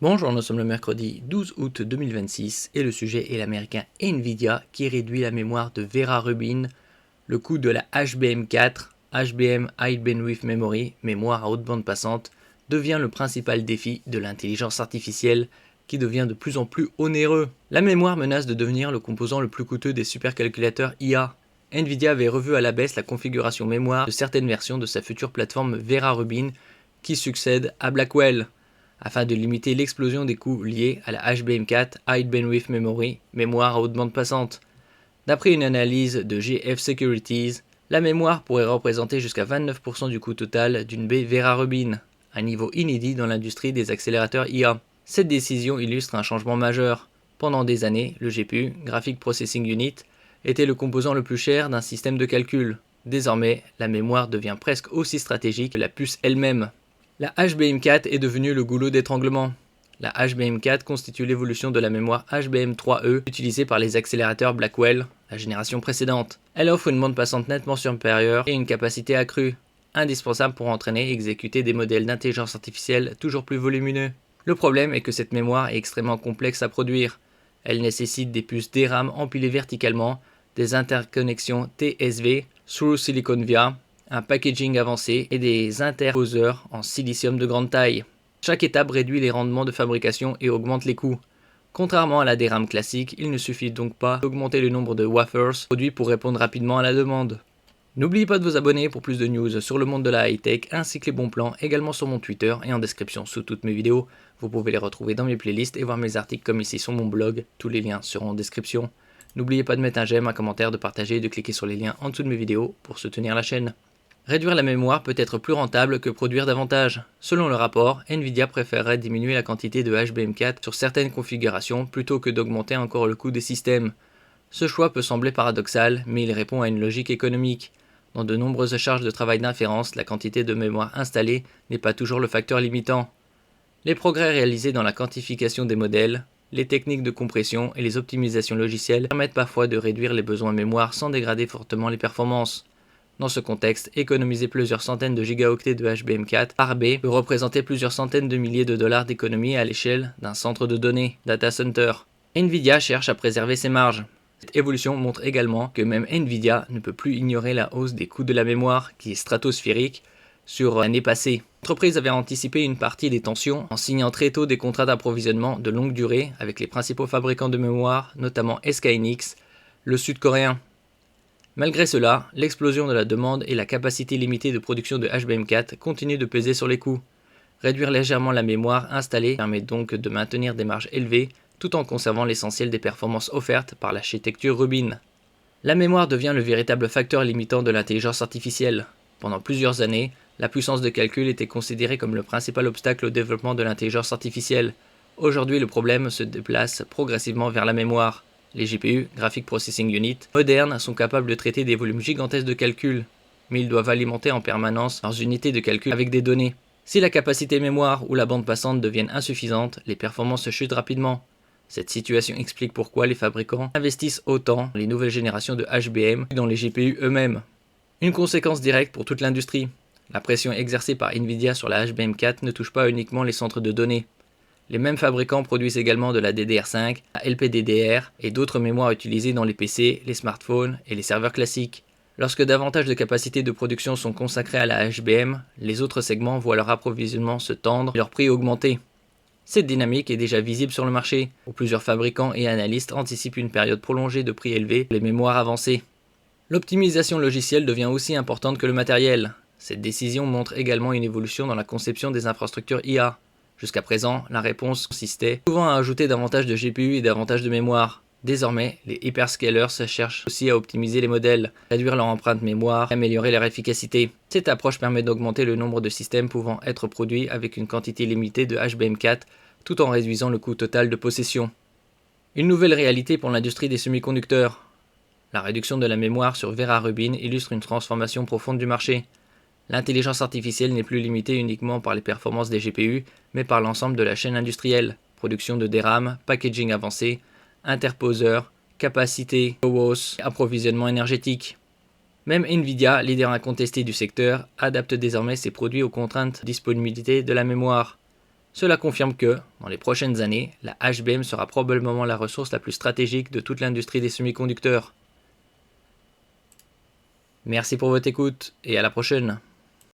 Bonjour, nous sommes le mercredi 12 août 2026 et le sujet est l'américain Nvidia qui réduit la mémoire de Vera Rubin, le coût de la HBM4, HBM High Bandwidth Memory, mémoire à haute bande passante, devient le principal défi de l'intelligence artificielle qui devient de plus en plus onéreux. La mémoire menace de devenir le composant le plus coûteux des supercalculateurs IA. Nvidia avait revu à la baisse la configuration mémoire de certaines versions de sa future plateforme Vera Rubin qui succède à Blackwell, afin de limiter l'explosion des coûts liés à la HBM4 High Bandwidth Memory, mémoire à haute bande passante. D'après une analyse de GF Securities, la mémoire pourrait représenter jusqu'à 29% du coût total d'une baie Vera Rubin, un niveau inédit dans l'industrie des accélérateurs IA. Cette décision illustre un changement majeur. Pendant des années, le GPU, Graphic Processing Unit, était le composant le plus cher d'un système de calcul. Désormais, la mémoire devient presque aussi stratégique que la puce elle-même. La HBM4 est devenue le goulot d'étranglement. La HBM4 constitue l'évolution de la mémoire HBM3E utilisée par les accélérateurs Blackwell, la génération précédente. Elle offre une bande passante nettement supérieure et une capacité accrue, indispensable pour entraîner et exécuter des modèles d'intelligence artificielle toujours plus volumineux. Le problème est que cette mémoire est extrêmement complexe à produire. Elle nécessite des puces DRAM empilées verticalement, des interconnexions TSV, Through Silicon Via, un packaging avancé et des interposeurs en silicium de grande taille. Chaque étape réduit les rendements de fabrication et augmente les coûts. Contrairement à la DRAM classique, il ne suffit donc pas d'augmenter le nombre de wafers produits pour répondre rapidement à la demande. N'oubliez pas de vous abonner pour plus de news sur le monde de la high-tech ainsi que les bons plans également sur mon Twitter et en description sous toutes mes vidéos. Vous pouvez les retrouver dans mes playlists et voir mes articles comme ici sur mon blog, tous les liens seront en description. N'oubliez pas de mettre un j'aime, un commentaire, de partager et de cliquer sur les liens en dessous de mes vidéos pour soutenir la chaîne. Réduire la mémoire peut être plus rentable que produire davantage. Selon le rapport, Nvidia préférerait diminuer la quantité de HBM4 sur certaines configurations plutôt que d'augmenter encore le coût des systèmes. Ce choix peut sembler paradoxal, mais il répond à une logique économique. Dans de nombreuses charges de travail d'inférence, la quantité de mémoire installée n'est pas toujours le facteur limitant. Les progrès réalisés dans la quantification des modèles, les techniques de compression et les optimisations logicielles permettent parfois de réduire les besoins mémoire sans dégrader fortement les performances. Dans ce contexte, économiser plusieurs centaines de gigaoctets de HBM4 par baie peut représenter plusieurs centaines de milliers de dollars d'économie à l'échelle d'un centre de données, data center. Nvidia cherche à préserver ses marges. Cette évolution montre également que même Nvidia ne peut plus ignorer la hausse des coûts de la mémoire, qui est stratosphérique, sur l'année passée. L'entreprise avait anticipé une partie des tensions en signant très tôt des contrats d'approvisionnement de longue durée avec les principaux fabricants de mémoire, notamment SK Hynix, le sud-coréen. Malgré cela, l'explosion de la demande et la capacité limitée de production de HBM4 continuent de peser sur les coûts. Réduire légèrement la mémoire installée permet donc de maintenir des marges élevées tout en conservant l'essentiel des performances offertes par l'architecture Rubin. La mémoire devient le véritable facteur limitant de l'intelligence artificielle. Pendant plusieurs années, la puissance de calcul était considérée comme le principal obstacle au développement de l'intelligence artificielle. Aujourd'hui, le problème se déplace progressivement vers la mémoire. Les GPU, Graphic Processing Unit, modernes sont capables de traiter des volumes gigantesques de calcul, mais ils doivent alimenter en permanence leurs unités de calcul avec des données. Si la capacité mémoire ou la bande passante deviennent insuffisantes, les performances chutent rapidement. Cette situation explique pourquoi les fabricants investissent autant dans les nouvelles générations de HBM que dans les GPU eux-mêmes. Une conséquence directe pour toute l'industrie. La pression exercée par Nvidia sur la HBM4 ne touche pas uniquement les centres de données. Les mêmes fabricants produisent également de la DDR5, la LPDDR et d'autres mémoires utilisées dans les PC, les smartphones et les serveurs classiques. Lorsque davantage de capacités de production sont consacrées à la HBM, les autres segments voient leur approvisionnement se tendre et leur prix augmenter. Cette dynamique est déjà visible sur le marché, où plusieurs fabricants et analystes anticipent une période prolongée de prix élevés pour les mémoires avancées. L'optimisation logicielle devient aussi importante que le matériel. Cette décision montre également une évolution dans la conception des infrastructures IA. Jusqu'à présent, la réponse consistait souvent à ajouter davantage de GPU et davantage de mémoire. Désormais, les hyperscalers cherchent aussi à optimiser les modèles, réduire leur empreinte mémoire et améliorer leur efficacité. Cette approche permet d'augmenter le nombre de systèmes pouvant être produits avec une quantité limitée de HBM4 tout en réduisant le coût total de possession. Une nouvelle réalité pour l'industrie des semi-conducteurs. La réduction de la mémoire sur Vera Rubin illustre une transformation profonde du marché. L'intelligence artificielle n'est plus limitée uniquement par les performances des GPU, mais par l'ensemble de la chaîne industrielle, production de DRAM, packaging avancé, interposeurs, capacité, CoWoS, approvisionnement énergétique. Même Nvidia, leader incontesté du secteur, adapte désormais ses produits aux contraintes de disponibilité de la mémoire. Cela confirme que, dans les prochaines années, la HBM sera probablement la ressource la plus stratégique de toute l'industrie des semi-conducteurs. Merci pour votre écoute et à la prochaine.